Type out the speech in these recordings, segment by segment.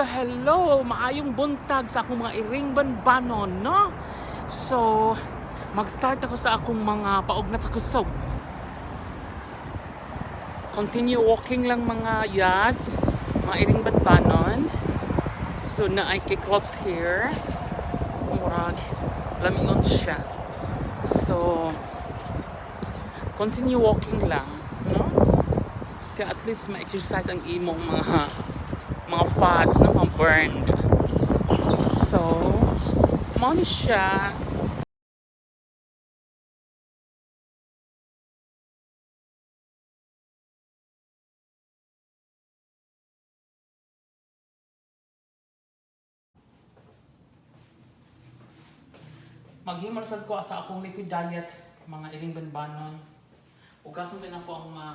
hello! Maayong buntag sa akong mga IRing BAnbanon, no? So, mag-start ako sa akong mga paugnat sa kusog. Continue walking lang mga yads, mga IRing BAnbanon. So, na ay kiklots here. Murag, lamingon siya. So, continue walking lang, no? Kaya at least ma-exercise ang imong mga fats na mga burned. So, mao ni siya. Maghimarsad ko sa akong liquid diet, mga IRing BAnbanon. Ugasan din ako ang mga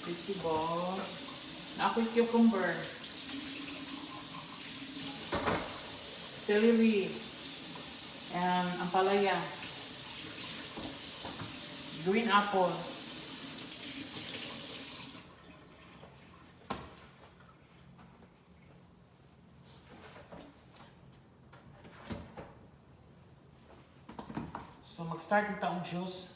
vegetable. Na ako'y cucumber, celery, and ampalaya, green apple, so mag-start ng taong juice.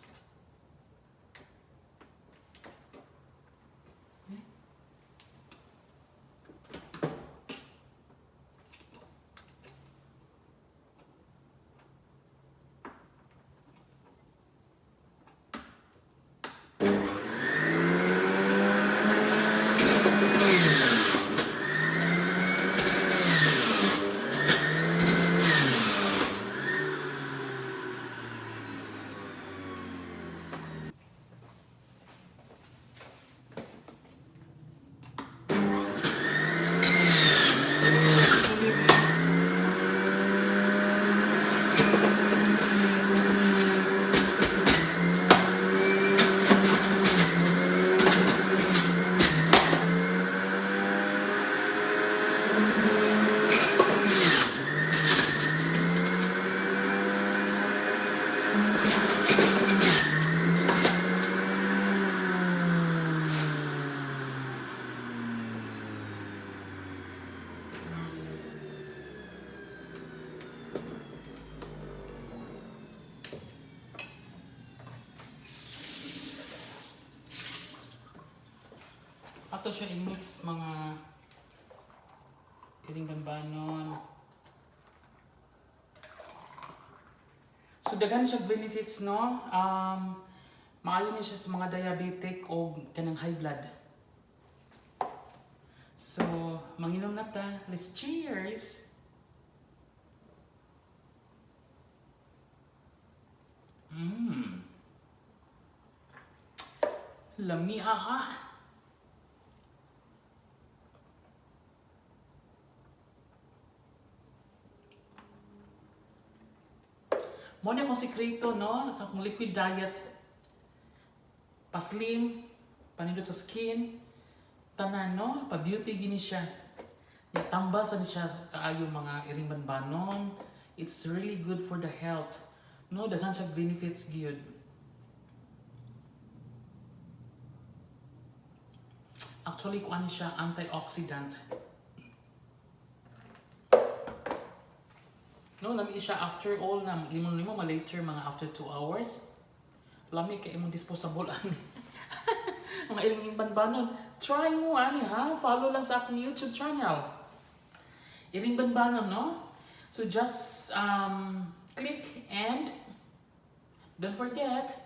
Ato siya i-mix mga IRing BAnbanon. So daghan siya benefits, no? Maayo ni siya sa mga diabetic o kanang high blood. So, manginom na ta. Let's cheers! Lami aha! Mo na akong sekreto, no? Sa akong liquid diet. Pa-slim, panindot sa skin, tanan, no? Pa-beauty gini siya. Tambal sa siya kaayo mga IRing BAnbanon. It's really good for the health. No, daghan siya benefits gyud. Actually, kuan siya antioxidant. No, lami siya after all na imong nimo later mga after 2 hours. Lami kay imong disposable ani. Mga IRing BAnbanon. Try mo ani ha. Follow lang sa akong YouTube channel. IRing BAnbanon, no? So just click and don't forget.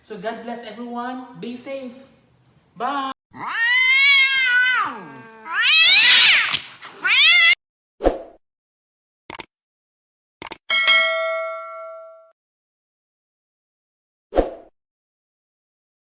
So God bless everyone. Be safe. Bye.